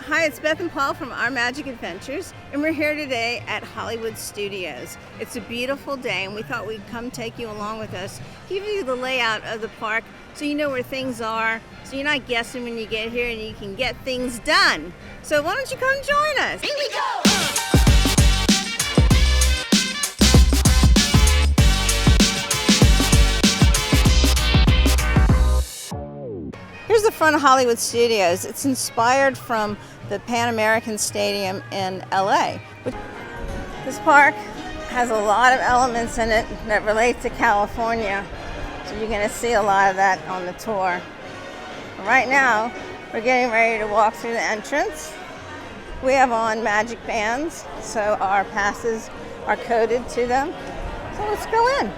Hi, it's Beth and Paul from Our Magic Adventures, and we're here today at Hollywood Studios. It's a beautiful day, and we thought we'd come take you along with us, give you the layout of the park so you know where things are, so you're not guessing when you get here and you can get things done. So why don't you come join us? Here we go! Here's the front of Hollywood Studios. It's inspired from the Pan American Stadium in LA. This park has a lot of elements in it that relate to California, so you're going to see a lot of that on the tour. Right now, we're getting ready to walk through the entrance. We have on magic bands, so our passes are coded to them. So let's go in.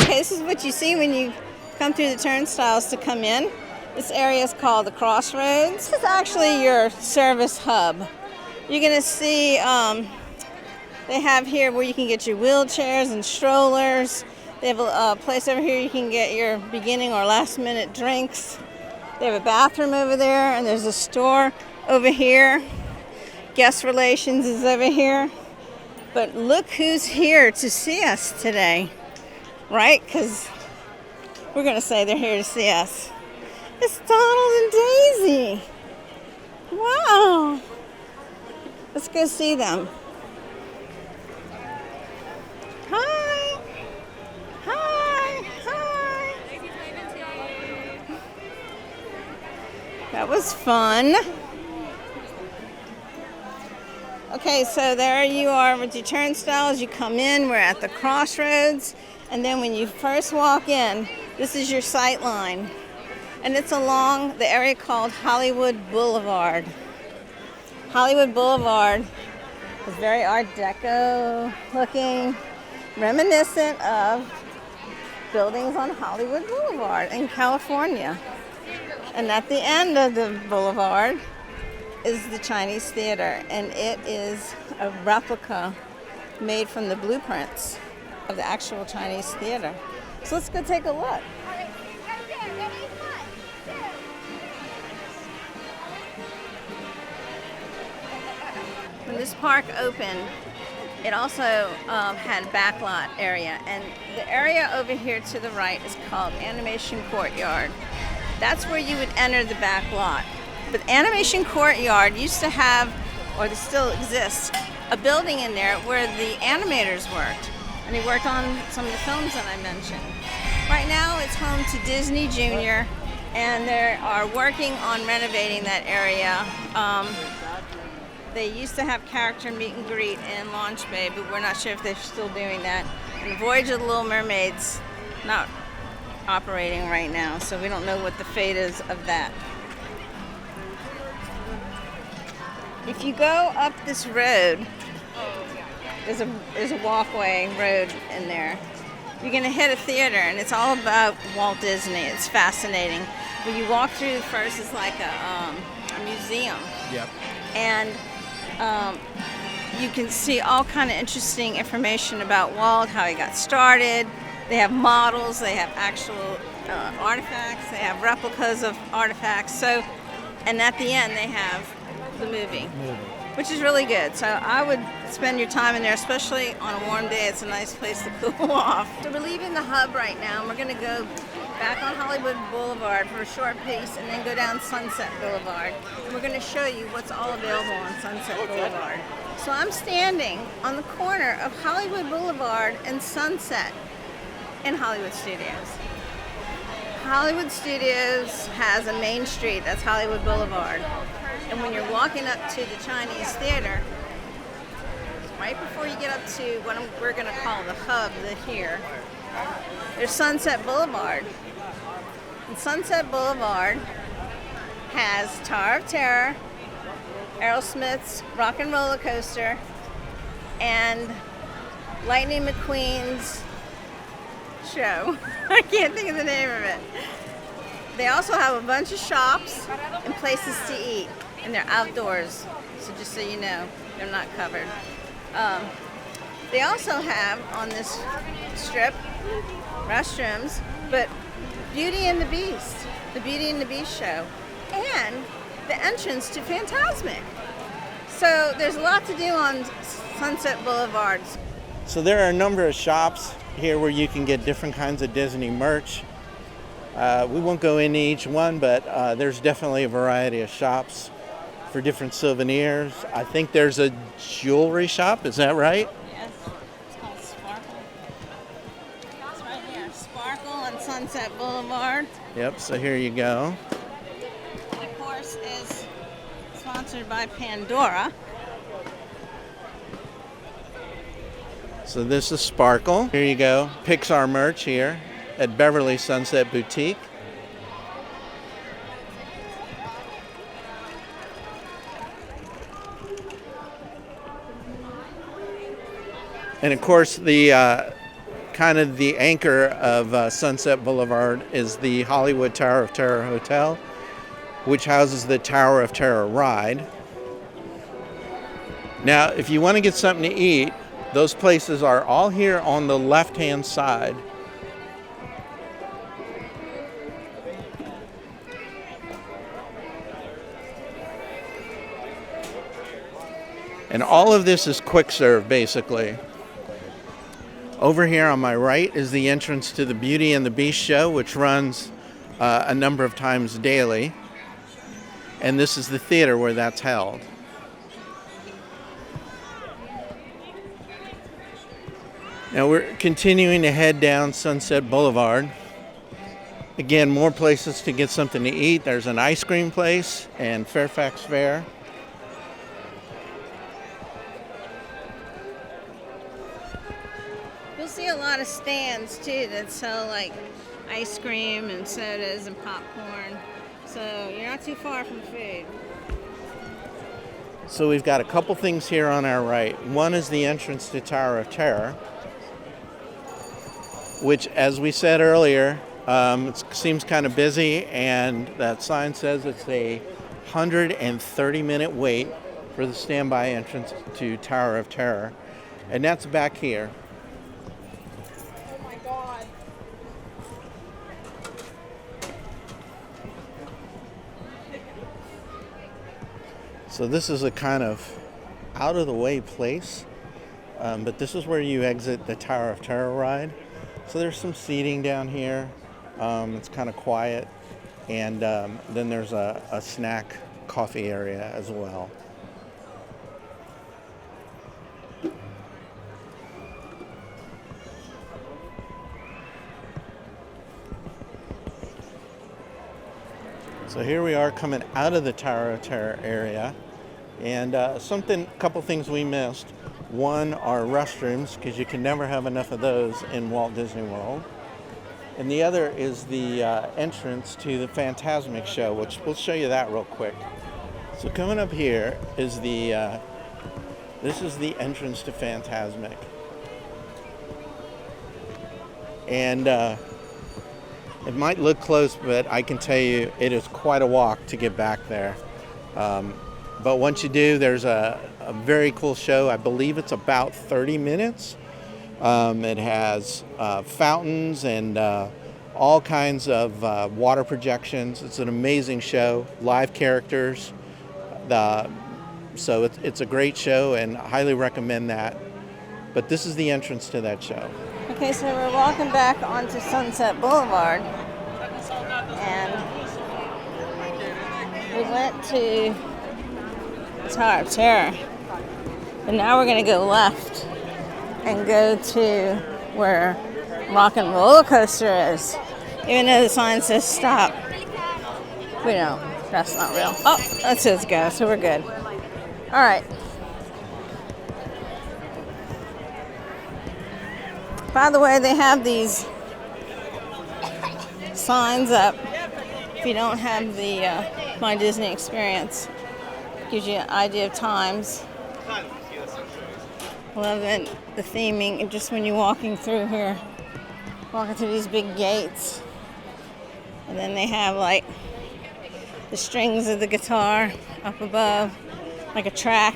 Okay, this is what you see when you come through the turnstiles to come in. This area is called the Crossroads. This is actually your service hub. You're going to see they have here where you can get your wheelchairs and strollers. They have a place over here you can get your beginning or last minute drinks. They have a bathroom over there, and there's a store over here. Guest relations is over here. But look who's here to see us today. Right? Because we're going to say they're here to see us. It's Donald and Daisy. Wow. Let's go see them. Hi. Hi. Hi. That was fun. Okay, so there you are with your turnstiles. You come in. We're at the Crossroads. And then when you first walk in, this is your sight line. And it's along the area called Hollywood Blvd. Hollywood Blvd is very Art Deco looking, reminiscent of buildings on Hollywood Blvd in California. And at the end of the boulevard is the Chinese Theater, and it is a replica made from the blueprints of the actual Chinese theater. So let's go take a look. When this park opened, it also had a backlot area, and the area over here to the right is called Animation Courtyard. That's where you would enter the back lot. But Animation Courtyard used to have, or there still exists, a building in there where the animators worked. And he worked on some of the films that I mentioned. Right now it's home to Disney Junior, and they are working on renovating that area. They used to have character meet and greet in Launch Bay, but we're not sure if they're still doing that. And Voyage of the Little Mermaid's not operating right now, so we don't know what the fate is of that. If you go up this road, there's a walkway road in there. You're going to hit a theater, and it's all about Walt Disney. It's fascinating. When you walk through first, it's like a museum. Yep. And you can see all kind of interesting information about Walt, how he got started. They have models. They have actual artifacts. They have replicas of artifacts. So, and at the end, they have the movie. Which is really good. So I would spend your time in there, especially on a warm day. It's a nice place to cool off. So we're leaving the hub right now, and we're going to go back on Hollywood Boulevard for a short piece and then go down Sunset Boulevard. And we're going to show you what's all available on Sunset Boulevard. So I'm standing on the corner of Hollywood Boulevard and Sunset in Hollywood Studios. Hollywood Studios has a main street, that's Hollywood Boulevard. And when you're walking up to the Chinese Theater, right before you get up to what we're going to call the hub here, there's Sunset Boulevard. And Sunset Boulevard has Tower of Terror, Aerosmith's Rock and Roller Coaster, and Lightning McQueen's show. I can't think of the name of it. They also have a bunch of shops and places to eat. And they're outdoors, so just so you know, they're not covered. They also have on this strip, restrooms, but Beauty and the Beast, the Beauty and the Beast show, and the entrance to Fantasmic. So there's a lot to do on Sunset Blvd. So there are a number of shops here where you can get different kinds of Disney merch. We won't go into each one, but there's definitely a variety of shops for different souvenirs. I think there's a jewelry shop, is that right? Yes, it's called Sparkle. It's right here, Sparkle on Sunset Blvd. Yep, so here you go. And of course is sponsored by Pandora. So this is Sparkle. Here you go, Pixar merch here at Beverly Sunset Boutique. And of course, the kind of the anchor of Sunset Boulevard is the Hollywood Tower of Terror Hotel, which houses the Tower of Terror ride. Now, if you want to get something to eat, those places are all here on the left-hand side. And all of this is quick serve, basically. Over here on my right is the entrance to the Beauty and the Beast show, which runs a number of times daily. And this is the theater where that's held. Now we're continuing to head down Sunset Boulevard. Again, more places to get something to eat. There's an ice cream place and Fairfax Fair. You'll see a lot of stands too that sell like ice cream and sodas and popcorn. So you're not too far from food. So we've got a couple things here on our right. One is the entrance to Tower of Terror, which, as we said earlier, it seems kind of busy, and that sign says it's a 130-minute wait for the standby entrance to Tower of Terror, and that's back here. Oh my God. So this is a kind of out-of-the-way place, but this is where you exit the Tower of Terror ride. So there's some seating down here. It's kind of quiet, and then there's a snack coffee area as well. So here we are coming out of the Tower of Terror area, and a couple things we missed. One are restrooms, because you can never have enough of those in Walt Disney World. And the other is the entrance to the Fantasmic show, which we'll show you that real quick. So coming up here is this is the entrance to Fantasmic. And it might look close, but I can tell you it is quite a walk to get back there. But once you do, there's a very cool show. I believe it's about 30 minutes. It has fountains and all kinds of water projections. It's an amazing show, live characters. So it's a great show, and I highly recommend that. But this is the entrance to that show. Okay, so we're walking back onto Sunset Boulevard, and we went to Tower of Terror, and now we're going to go left and go to where Rock and Roller Coaster is. Even though the sign says stop, we don't. That's not real. Oh, that says go, so we're good. All right. By the way, they have these signs up. If you don't have the My Disney Experience, gives you an idea of times. Love it, the theming, and just when you're walking through here, walking through these big gates, and then they have like the strings of the guitar up above, like a track.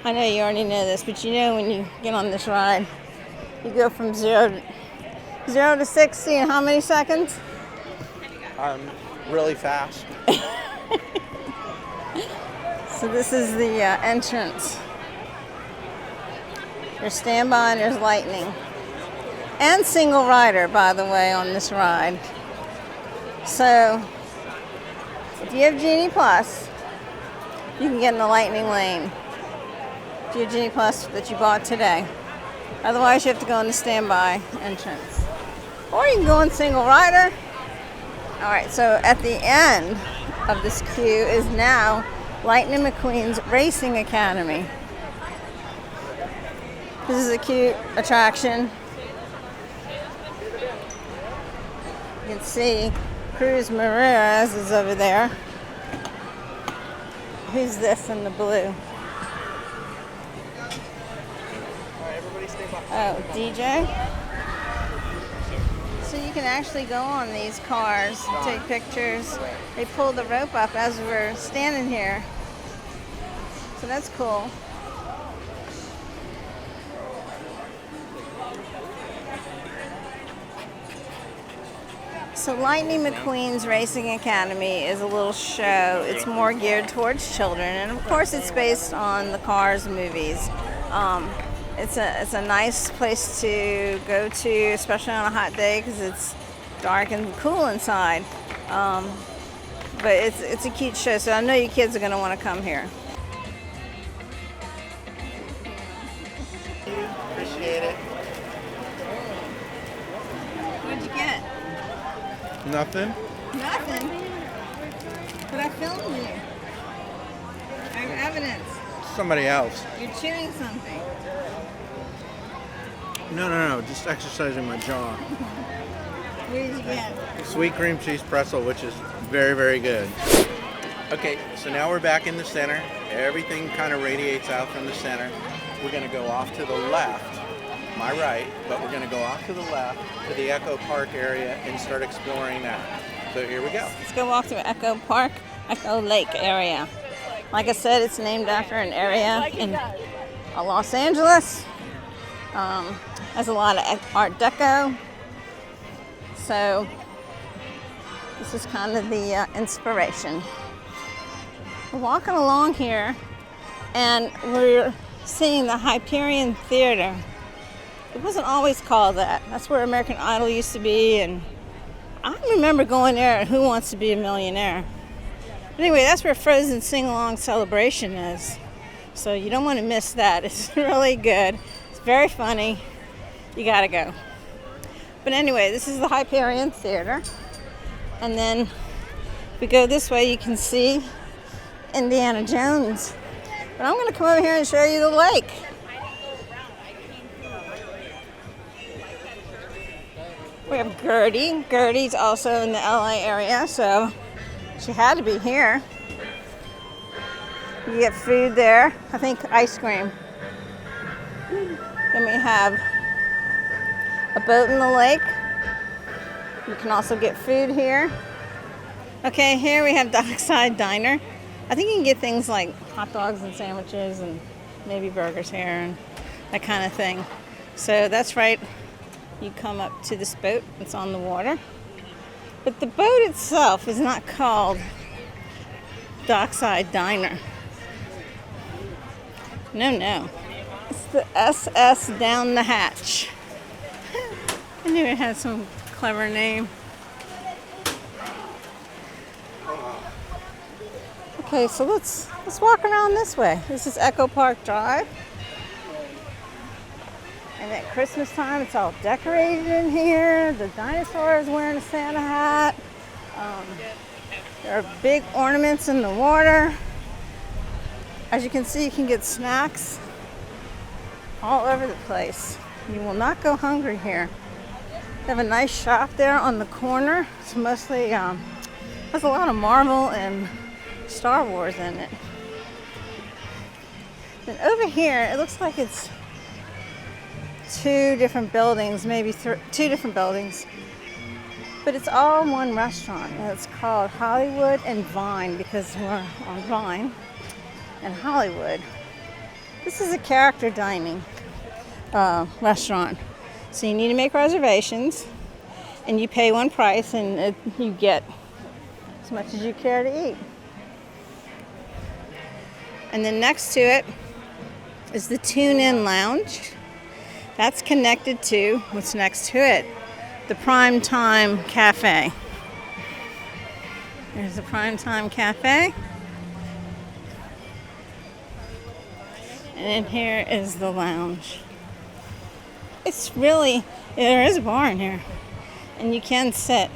I know you already know this, but you know when you get on this ride, you go from 0 to 60 in how many seconds? Really fast. So this is the entrance. There's standby and there's lightning. And single rider, by the way, on this ride. So if you have Genie Plus, you can get in the lightning lane. If you have Genie Plus that you bought today. Otherwise, you have to go in the standby entrance. Or you can go in single rider. All right, so at the end of this queue is now Lightning McQueen's Racing Academy. This is a cute attraction. You can see Cruz Ramirez is over there. Who's this in the blue? Oh, DJ? So you can actually go on these cars, take pictures. They pull the rope up as we're standing here. So that's cool. So Lightning McQueen's Racing Academy is a little show. It's more geared towards children, and of course it's based on the Cars movies. It's a nice place to go to, especially on a hot day because it's dark and cool inside. But it's a cute show, so I know you kids are going to want to come here. Appreciate it. What'd you get? Nothing. Nothing. But I filmed you. I have evidence. Somebody else. You're chewing something. No. Just exercising my jaw. What did you get? Sweet cream cheese pretzel, which is very, very good. Okay, so now we're back in the center. Everything kind of radiates out from the center. We're going to go off to the left, my right, but we're going to go off to the left to the Echo Park area and start exploring that. So here we go. Let's go walk through Echo Park, Echo Lake area. Like I said, it's named after an area in Los Angeles. Has a lot of Art Deco. So this is kind of the inspiration. We're walking along here and we're seeing the Hyperion Theater. It wasn't always called that. That's where American Idol used to be, and I remember going there at Who Wants to Be a Millionaire. Anyway, that's where Frozen Sing-Along Celebration is. So you don't want to miss that. It's really good. It's very funny. You gotta go. But anyway, this is the Hyperion Theater. And then if we go this way, you can see Indiana Jones. But I'm gonna come over here and show you the lake. We have Gertie. Gertie's also in the LA area, so she had to be here. You get food there. I think ice cream. Then we have a boat in the lake. You can also get food here. Okay, here we have Dockside Diner. I think you can get things like hot dogs and sandwiches and maybe burgers here and that kind of thing. So that's right. You come up to this boat. It's on the water. But the boat itself is not called Dockside Diner. No. It's the SS Down the Hatch. I knew it had some clever name. Okay, so let's walk around this way. This is Echo Park Drive. And at Christmas time, it's all decorated in here. The dinosaur is wearing a Santa hat. There are big ornaments in the water. As you can see, you can get snacks all over the place. You will not go hungry here. They have a nice shop there on the corner. It's mostly, has a lot of Marvel and Star Wars in it. Then over here, it looks like it's two different buildings, maybe two different buildings. But it's all one restaurant, and it's called Hollywood and Vine because we're on Vine and Hollywood. This is a character dining restaurant. So you need to make reservations, and you pay one price, and you get as much as you care to eat. And then next to it is the Tune-In Lounge. That's connected to what's next to it, the Prime Time Cafe. There's the Prime Time Cafe. And here is the lounge. It's really, there is a bar in here, and you can sit.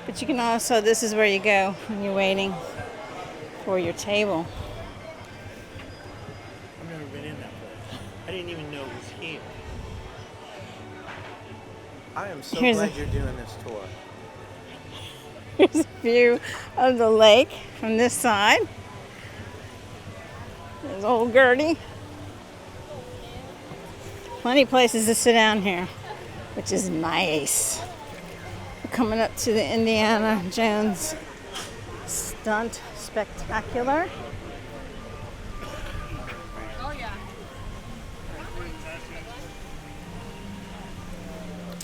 But you can also, this is where you go when you're waiting for your table. I've never been in that place. I didn't even know it was here. I am so glad you're doing this tour. Here's a view of the lake from this side. There's old Gertie. Plenty of places to sit down here, which is nice. We're coming up to the Indiana Jones Stunt Spectacular.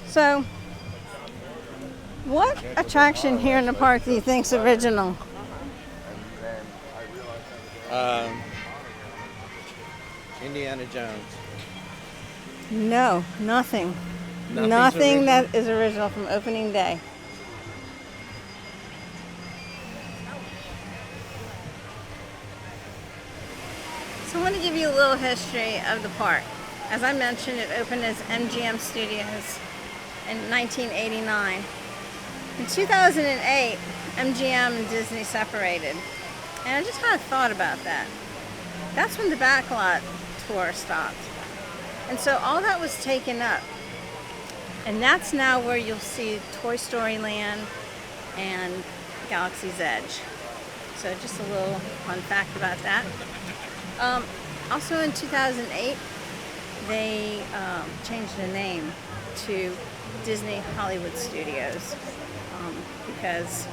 So, what attraction here in the park do you think's original? Indiana Jones. No, nothing. Nothing's Nothing original? that is original from opening day. So I want to give you a little history of the park. As I mentioned, it opened as MGM Studios in 1989. In 2008, MGM and Disney separated. And I just kind of thought about that. That's when the backlot tour stopped. And so all that was taken up. And that's now where you'll see Toy Story Land and Galaxy's Edge. So just a little fun fact about that. Also in 2008, they changed the name to Disney Hollywood Studios because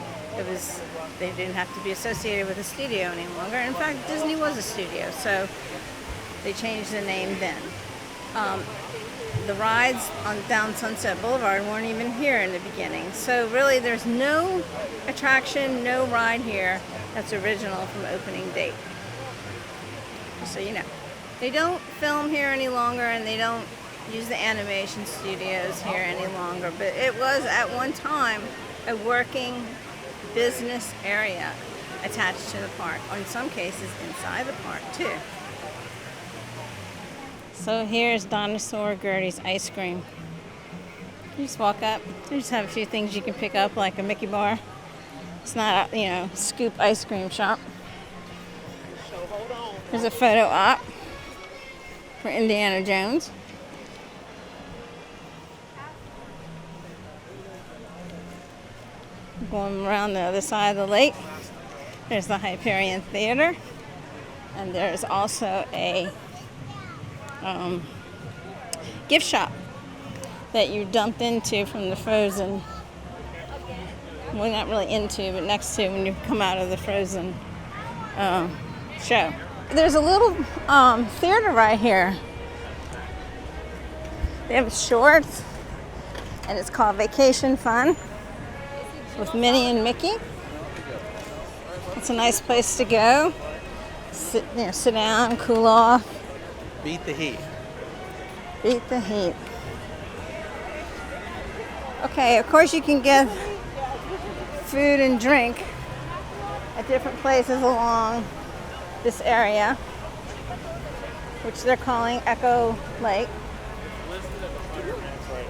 they didn't have to be associated with a studio any longer. In fact, Disney was a studio, so they changed the name then. The rides down Sunset Boulevard weren't even here in the beginning. So really there's no attraction, no ride here that's original from opening date. So you know. They don't film here any longer, and they don't use the animation studios here any longer. But it was at one time a working business area attached to the park, or in some cases inside the park too. So here's Dinosaur Gertie's ice cream. You just walk up. They just have a few things you can pick up, like a Mickey bar. It's not a, scoop ice cream shop. So hold on. There's a photo op for Indiana Jones. Going around the other side of the lake, there's the Hyperion Theater, and there's also a gift shop that you dumped into from the Frozen. Well, not really into, but next to when you come out of the Frozen show. There's a little theater right here. They have shorts, and it's called Vacation Fun with Minnie and Mickey. It's a nice place to go. Sit down, cool off. Beat the heat. Beat the heat. Okay, of course you can get food and drink at different places along this area, which they're calling Echo Lake.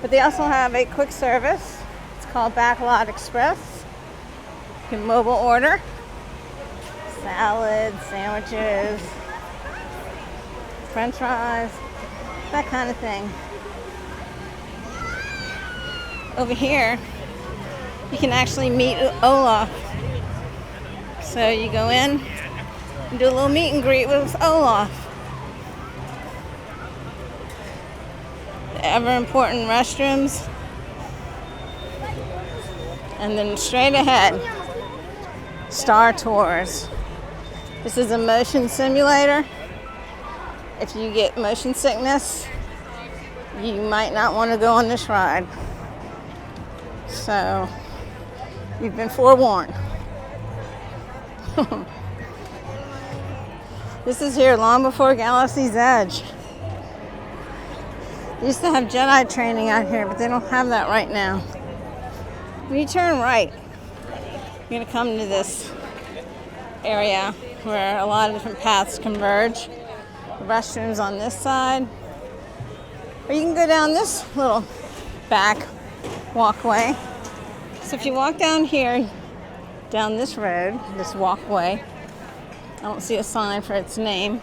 But they also have a quick service. It's called Backlot Express. You can mobile order salads, sandwiches, French fries, that kind of thing. Over here, you can actually meet Olaf. So you go in and do a little meet and greet with Olaf. The ever important restrooms. And then straight ahead, Star Tours. This is a motion simulator. If you get motion sickness, you might not want to go on this ride. So, you've been forewarned. This is here long before Galaxy's Edge. They used to have Jedi training out here, but they don't have that right now. When you turn right, you're going to come to this area where a lot of different paths converge. The restrooms on this side. Or you can go down this little back walkway. So if you walk down here, down this road, this walkway, I don't see a sign for its name,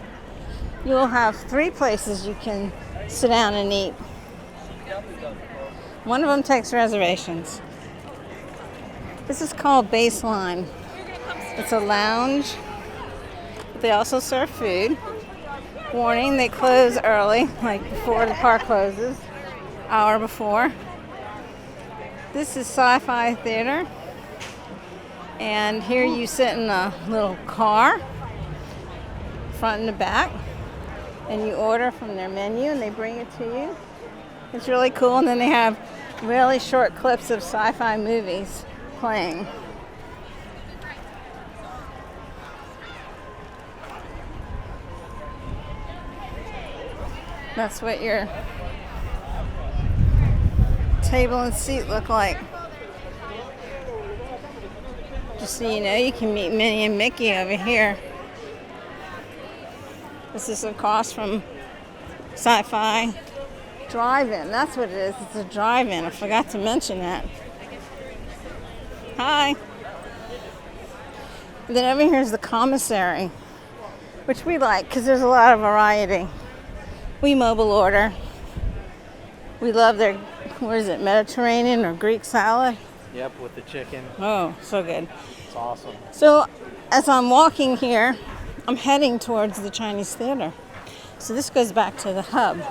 you will have 3 places you can sit down and eat. One of them takes reservations. This is called Baseline. It's a lounge. They also serve food. Warning, they close early, like before the park closes, hour before. This is Sci-Fi Theater. And here you sit in a little car, front and the back, and you order from their menu and they bring it to you. It's really cool, and then they have really short clips of sci-fi movies playing. That's what your table and seat look like. Just so you know, you can meet Minnie and Mickey over here. This is across from Sci-Fi Drive-In. That's what it is. It's a drive-in. I forgot to mention that. Hi. And then over here is the Commissary, which we like because there's a lot of variety. We mobile order. We love their, what is it, Mediterranean or Greek salad? Yep, with the chicken. Oh, so good. It's awesome. So as I'm walking here, I'm heading towards the Chinese Theater. So this goes back to the hub.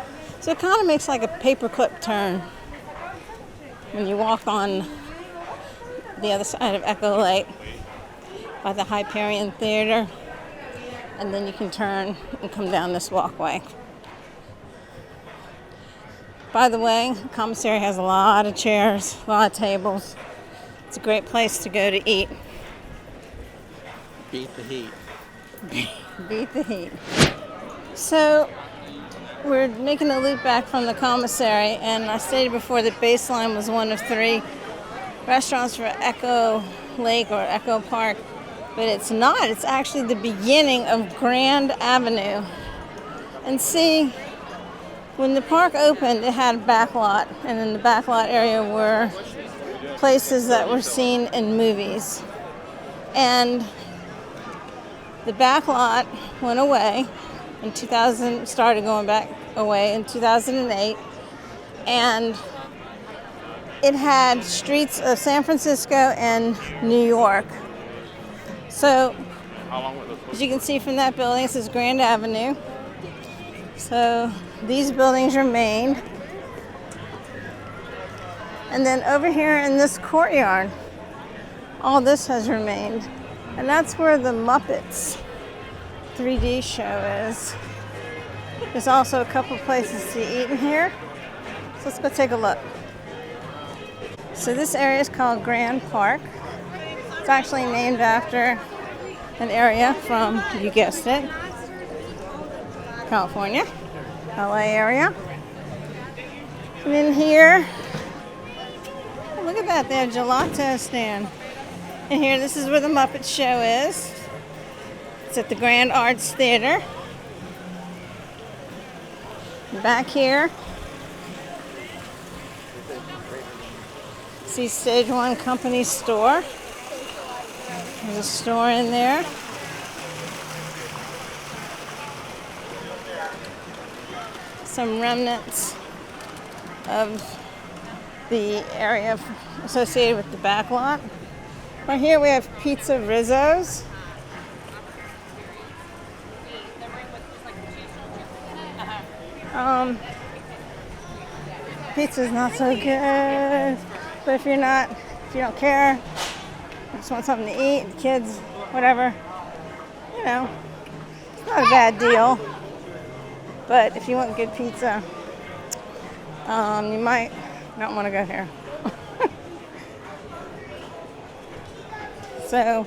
So it kind of makes like a paperclip turn when you walk on the other side of Echo Lake by the Hyperion Theater, and then you can turn and come down this walkway. By the way, the commissary has a lot of chairs, a lot of tables. It's a great place to go to eat. Beat the heat. Beat the heat. So we're making a loop back from the commissary, and I stated before that Baseline was one of 3 restaurants for Echo Lake or Echo Park, but it's not. It's actually the beginning of Grand Avenue. And see, when the park opened, it had a back lot, and in the back lot area were places that were seen in movies. And the back lot went away in 2000, started going back away in 2008, and it had streets of San Francisco and New York. So, as you can see from that building, this is Grand Avenue. So, these buildings remained. And then over here in this courtyard, all this has remained. And that's where the Muppets 3D show is. There's also a couple places to eat in here. So let's go take a look. So this area is called Grand Park. It's actually named after an area from, you guessed it, California. LA area. And in here, oh, look at that, they have gelato stand. And here, this is where the Muppet Show is. It's at the Grand Arts Theater. Back here, see Stage One Company store. There's a store in there. Some remnants of the area associated with the back lot. Right here we have Pizza Rizzo's. Pizza's not so good, but if you don't care, just want something to eat, kids, whatever, you know, it's not a bad deal. But if you want good pizza, you might not want to go here. So,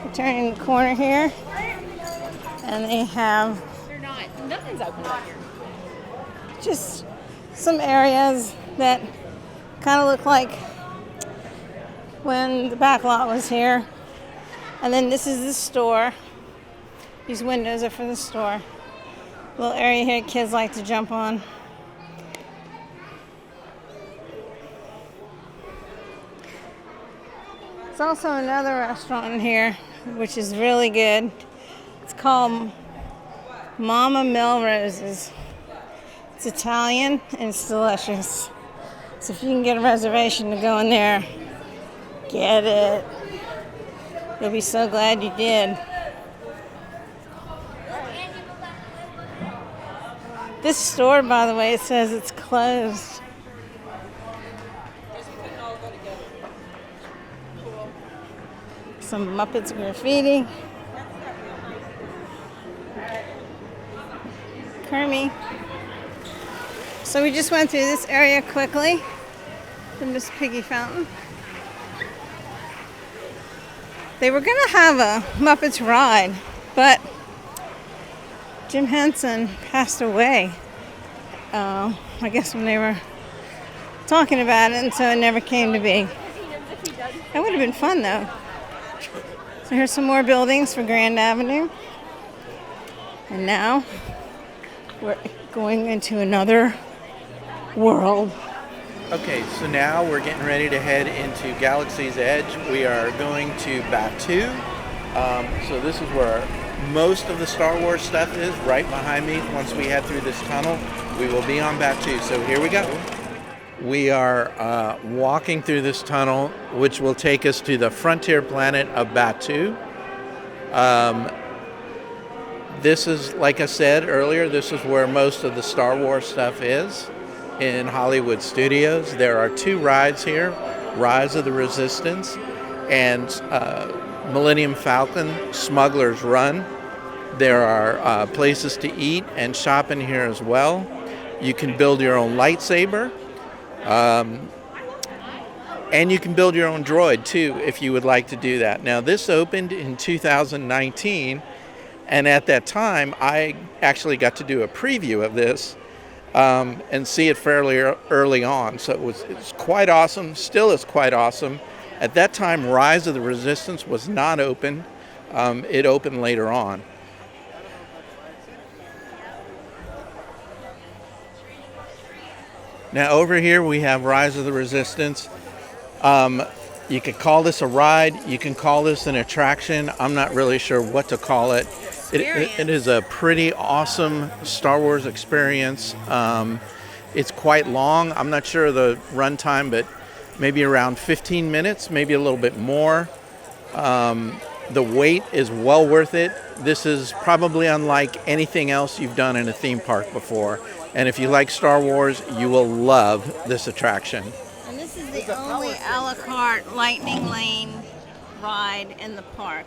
we're turning the corner here, and they have Nothing's open right here. just some areas that kind of look like when the back lot was here. And then this is the store. These windows are for the store. Little area here kids like to jump on. There's also another restaurant in here, which is really good. It's called Mama Melrose's. It's Italian and it's delicious. So if you can get a reservation to go in there, get it. You'll be so glad you did. This store, by the way, it says it's closed. Some Muppets graffiti. Kermie. So we just went through this area quickly. The Miss Piggy Fountain. They were going to have a Muppets ride, but Jim Henson passed away. I guess when they were talking about it, and so it never came to be. That would have been fun, though. So here's some more buildings for Grand Avenue. And now we're going into another world. Okay, so now we're getting ready to head into Galaxy's Edge. We are going to Batuu. So this is where most of the Star Wars stuff is, right behind me. Once we head through this tunnel, we will be on Batuu. So here we go. We are walking through this tunnel, which will take us to the frontier planet of Batuu. This is, like I said earlier, this is where most of the Star Wars stuff is in Hollywood Studios. There are 2 rides here, Rise of the Resistance and Millennium Falcon, Smuggler's Run. There are places to eat and shop in here as well. You can build your own lightsaber. And you can build your own droid too if you would like to do that. Now this opened in 2019, and at that time I actually got to do a preview of this and see it fairly early on. So it's quite awesome, still is quite awesome. At that time Rise of the Resistance was not open. It opened later on. Now over here we have Rise of the Resistance. You could call this a ride, you can call this an attraction. I'm not really sure what to call it. It is a pretty awesome Star Wars experience. It's quite long. I'm not sure the runtime, but maybe around 15 minutes, maybe a little bit more. The wait is well worth it. This is probably unlike anything else you've done in a theme park before. And if you like Star Wars, you will love this attraction. And this is the only a la carte Lightning Lane ride in the park.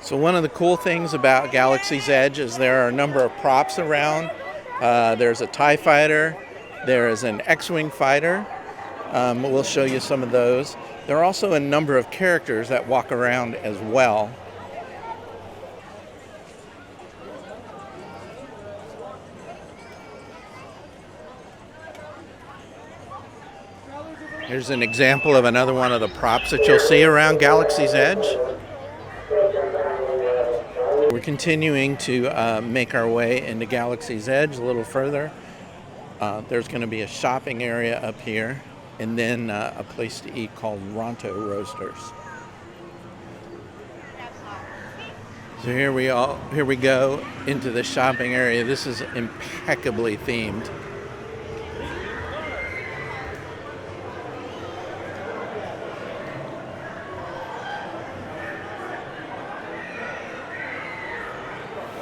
So one of the cool things about Galaxy's Edge is there are a number of props around. There's a TIE fighter. There is an X-Wing fighter. We'll show you some of those. There are also a number of characters that walk around as well. Here's an example of another one of the props that you'll see around Galaxy's Edge. We're continuing to make our way into Galaxy's Edge a little further. There's going to be a shopping area up here, and then a place to eat called Ronto Roasters. So here we go into the shopping area. This is impeccably themed.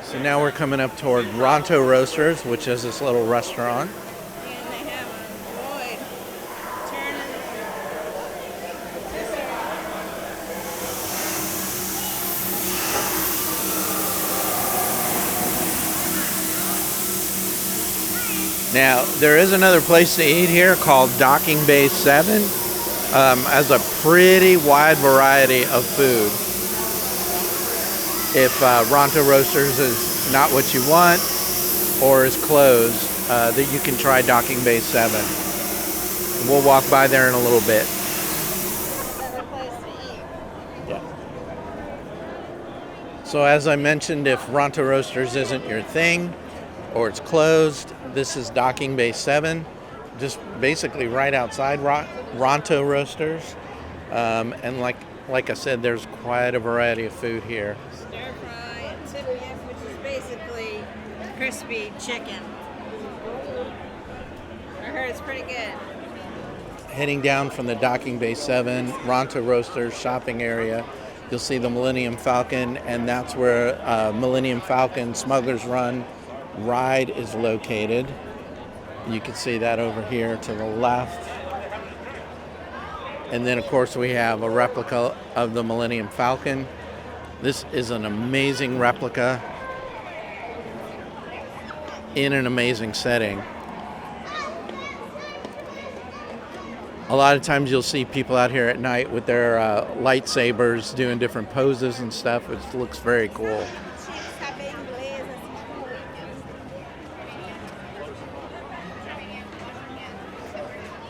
So now we're coming up toward Ronto Roasters, which is this little restaurant. And they have a droid turning. Now, there is another place to eat here called Docking Bay 7. Has a pretty wide variety of food. If Ronto Roasters is not what you want or is closed, that you can try Docking Bay 7. And we'll walk by there in a little bit. Another place to eat. Yeah. So as I mentioned, if Ronto Roasters isn't your thing or it's closed, this is Docking Bay 7, just basically right outside Ronto Roasters. And like I said, there's quite a variety of food here. Stir fry and tippy, which is basically crispy chicken. I heard it's pretty good. Heading down from the Docking Bay 7 Ronto Roasters shopping area, you'll see the Millennium Falcon, and that's where Millennium Falcon Smuggler's Run ride is located. You can see that over here to the left. And then, of course, we have a replica of the Millennium Falcon. This is an amazing replica in an amazing setting. A lot of times you'll see people out here at night with their lightsabers doing different poses and stuff. It looks very cool.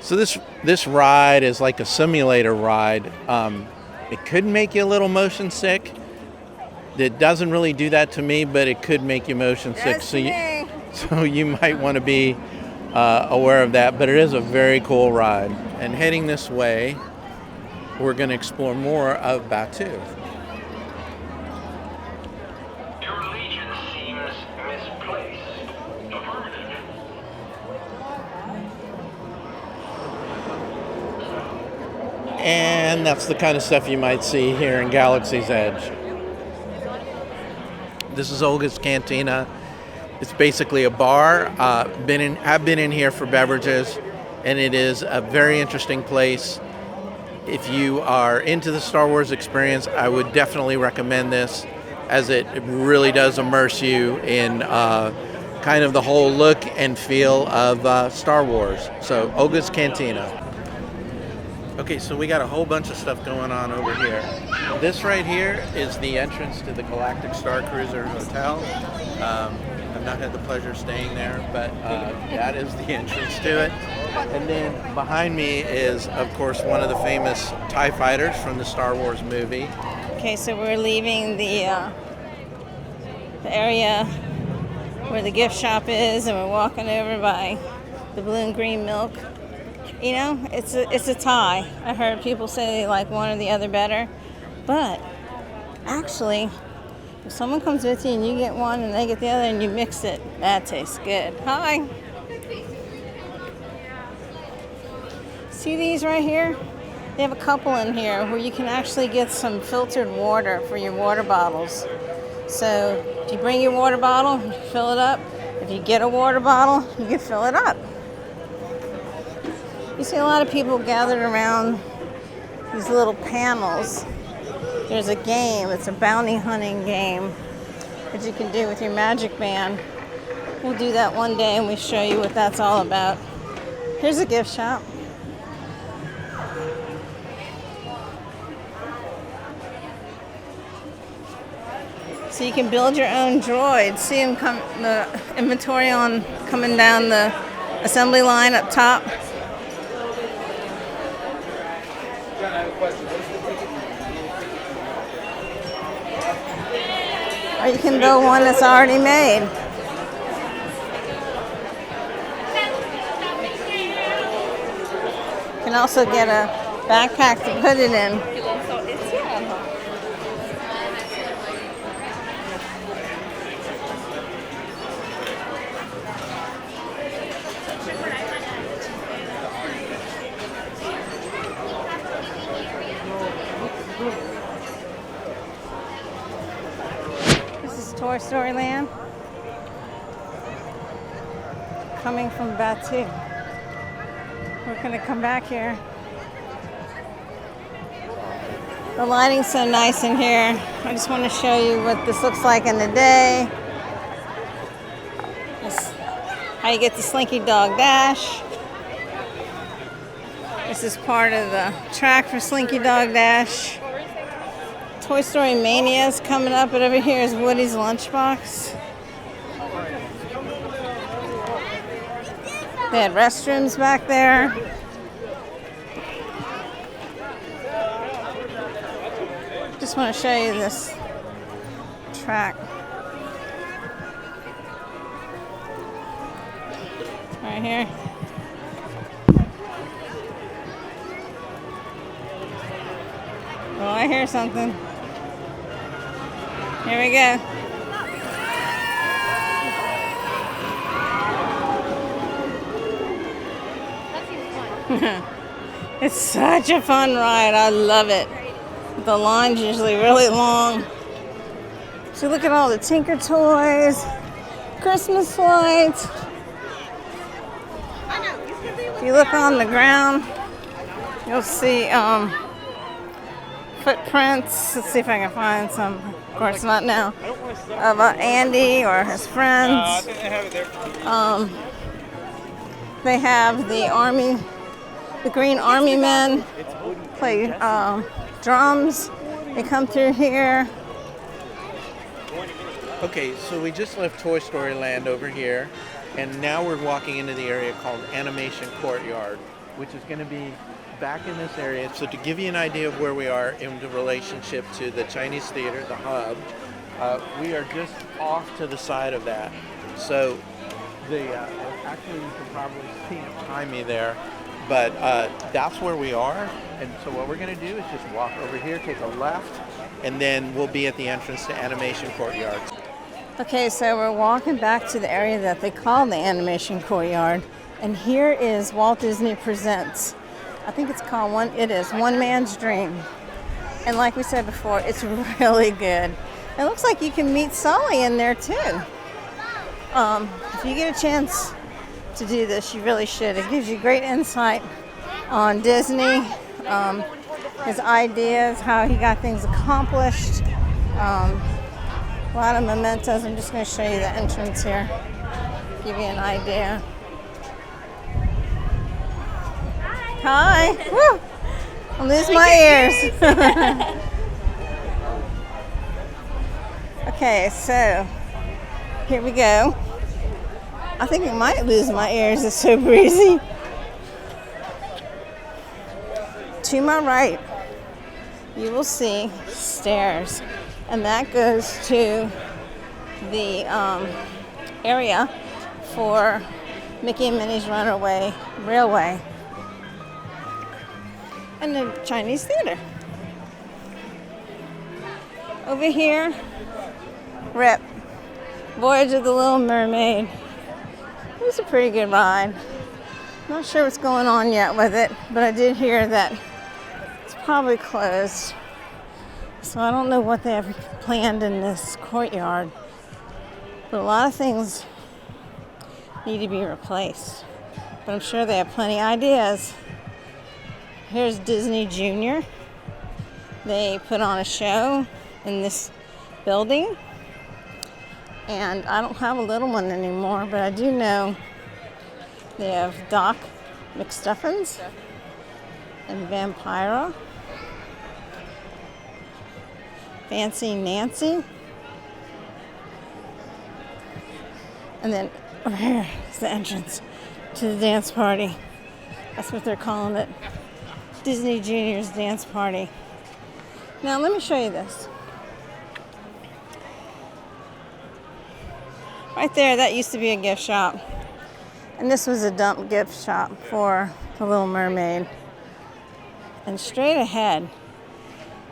So this ride is like a simulator ride. It could make you a little motion sick. It doesn't really do that to me, but it could make you motion sick. So you might want to be aware of that. But it is a very cool ride. And heading this way, we're going to explore more of Batu. Your allegiance seems misplaced. Affirmative. And that's the kind of stuff you might see here in Galaxy's Edge. This is Olga's Cantina. It's basically a bar. I've been in here for beverages, and it is a very interesting place. If you are into the Star Wars experience, I would definitely recommend this, as it really does immerse you in kind of the whole look and feel of Star Wars. So, Olga's Cantina. Okay, so we got a whole bunch of stuff going on over here. This right here is the entrance to the Galactic Star Cruiser Hotel. I've not had the pleasure of staying there, but that is the entrance to it. And then behind me is, of course, one of the famous TIE fighters from the Star Wars movie. Okay, so we're leaving the area where the gift shop is, and we're walking over by the blue and green milk. You know, it's a tie. I heard people say they like one or the other better, but actually, if someone comes with you and you get one and they get the other and you mix it, that tastes good. Hi. See these right here? They have a couple in here where you can actually get some filtered water for your water bottles. So if you bring your water bottle, you fill it up. If you get a water bottle, you can fill it up. You see a lot of people gathered around these little panels. There's a game, it's a bounty hunting game that you can do with your magic band. We'll do that one day and we show you what that's all about. Here's a gift shop. So you can build your own droid. See them come, the inventory on coming down the assembly line up top. Or you can build one that's already made. You can also get a backpack to put it in. Toy Story Land, coming from Batu. We're going to come back here. The lighting's so nice in here. I just want to show you what this looks like in the day. Just how you get the Slinky Dog Dash. This is part of the track for Slinky Dog Dash. Toy Story Mania is coming up, but over here is Woody's Lunchbox. They had restrooms back there. Just want to show you this track. Right here. Oh, I hear something. Here we go. It's such a fun ride. I love it. The line's usually really long. So look at all the Tinker Toys, Christmas lights. If you look on the ground, you'll see footprints. Let's see if I can find some. Of course, not now. Of Andy or his friends. They have the army, the Green Army men play drums. They come through here. Okay, so we just left Toy Story Land over here, and now we're walking into the area called Animation Courtyard, which is going to be back in this area. So to give you an idea of where we are in the relationship to the Chinese theater, the hub, we are just off to the side of that. So actually you can probably see it behind me there, but that's where we are. And so what we're going to do is just walk over here, take a left, and then we'll be at the entrance to Animation Courtyard. Okay, so we're walking back to the area that they call the Animation Courtyard, and here is Walt Disney Presents. I think it's called One Man's Dream. And like we said before, it's really good. It looks like you can meet Sully in there too. If you get a chance to do this, you really should. It gives you great insight on Disney, his ideas, how he got things accomplished. A lot of mementos. I'm just going to show you the entrance here, give you an idea. Hi. Woo. I'll lose my ears. Okay, so here we go. I think I might lose my ears. It's so breezy. To my right, you will see stairs, and that goes to the area for Mickey and Minnie's Runaway Railway and the Chinese theater. Over here, Rip, Voyage of the Little Mermaid. It was a pretty good ride. Not sure what's going on yet with it, but I did hear that it's probably closed. So I don't know what they have planned in this courtyard, but a lot of things need to be replaced. But I'm sure they have plenty of ideas. Here's Disney Junior. They put on a show in this building, and I don't have a little one anymore, but I do know they have Doc McStuffins and Vampira, Fancy Nancy, and then over here is the entrance to the dance party. That's what they're calling it, Disney Junior's Dance Party. Now let me show you this. Right there, that used to be a gift shop. And this was a dump gift shop for the Little Mermaid. And straight ahead,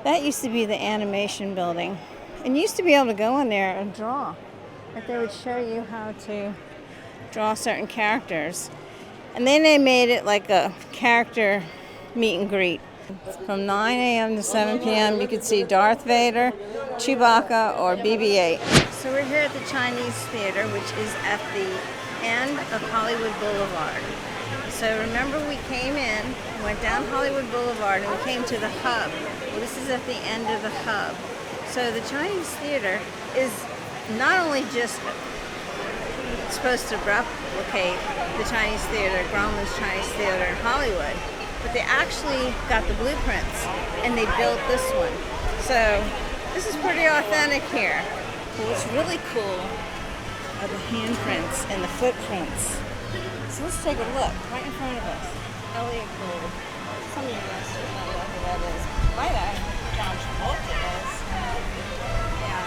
that used to be the animation building. And you used to be able to go in there and draw. Like they would show you how to draw certain characters. And then they made it like a character meet and greet. From 9 a.m. to 7 p.m. you could see Darth Vader, Chewbacca, or BB-8. So we're here at the Chinese Theater, which is at the end of Hollywood Boulevard. So remember, we came in, went down Hollywood Boulevard, and we came to the hub. Well, this is at the end of the hub. So the Chinese Theater is not only just supposed to replicate the Chinese theater, Grauman's Chinese theater in Hollywood. But they actually got the blueprints and they built this one. So this is pretty authentic here. But what's really cool are the handprints and the footprints. So let's take a look right in front of us. Elliot Gould. Some of you guys don't know who that is. Might have. John Travolta is. Yeah,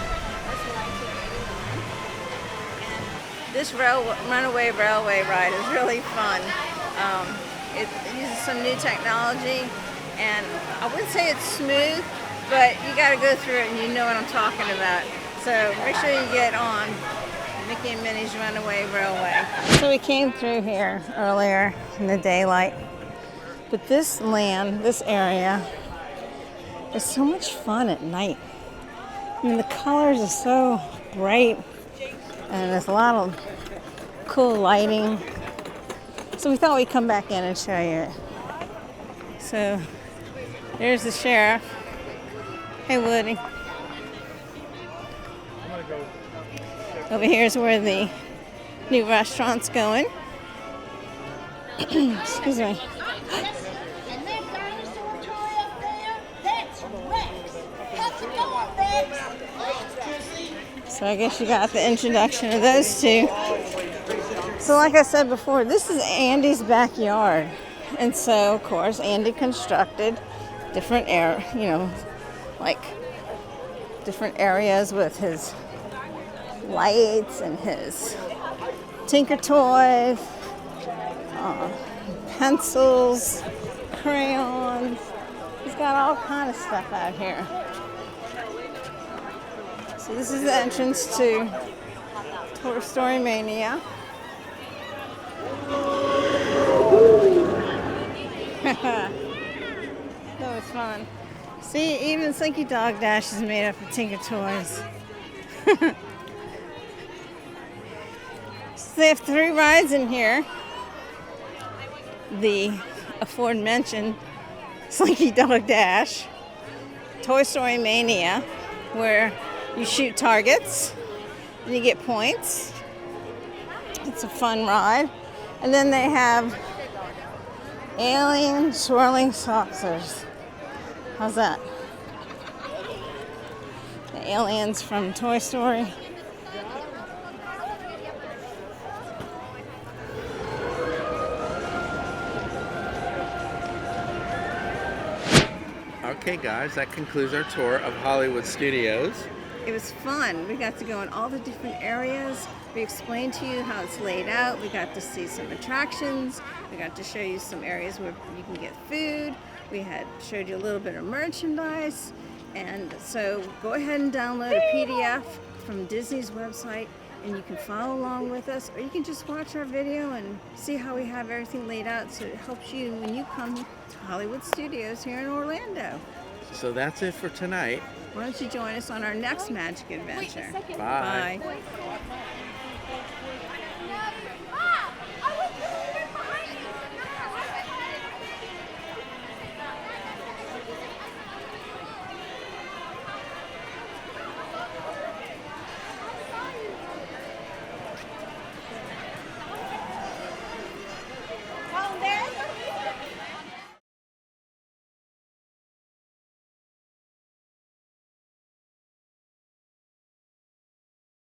that's 1989. And this runaway railway ride is really fun. It uses some new technology, and I wouldn't say it's smooth, but you got to go through it and you know what I'm talking about. So make sure you get on Mickey and Minnie's Runaway Railway. So we came through here earlier in the daylight, but this land, this area, is so much fun at night. I mean, the colors are so bright, and there's a lot of cool lighting. So we thought we'd come back in and show you it. So there's the sheriff. Hey, Woody. Over here is where the new restaurant's going. Excuse me. And that dinosaur toy up there, that's Rex. How's it going, Rex? So I guess you got the introduction of those two. So like I said before, this is Andy's backyard. And so, of course, Andy constructed different different areas with his lights and his Tinker Toys, pencils, crayons. He's got all kind of stuff out here. So this is the entrance to Toy Story Mania. That was fun. See, even Slinky Dog Dash is made up of Tinker Toys. So they have 3 rides in here. The aforementioned Slinky Dog Dash, Toy Story Mania, where you shoot targets and you get points. It's a fun ride. And then they have Alien Swirling Saucers. How's that? The aliens from Toy Story. Okay, guys, that concludes our tour of Hollywood Studios. It was fun. We got to go in all the different areas. We explained to you how it's laid out. We got to see some attractions. We got to show you some areas where you can get food. We had showed you a little bit of merchandise. And so go ahead and download a PDF from Disney's website and you can follow along with us, or you can just watch our video and see how we have everything laid out so it helps you when you come to Hollywood Studios here in Orlando. So that's it for tonight. Why don't you join us on our next magic adventure? Bye. Bye.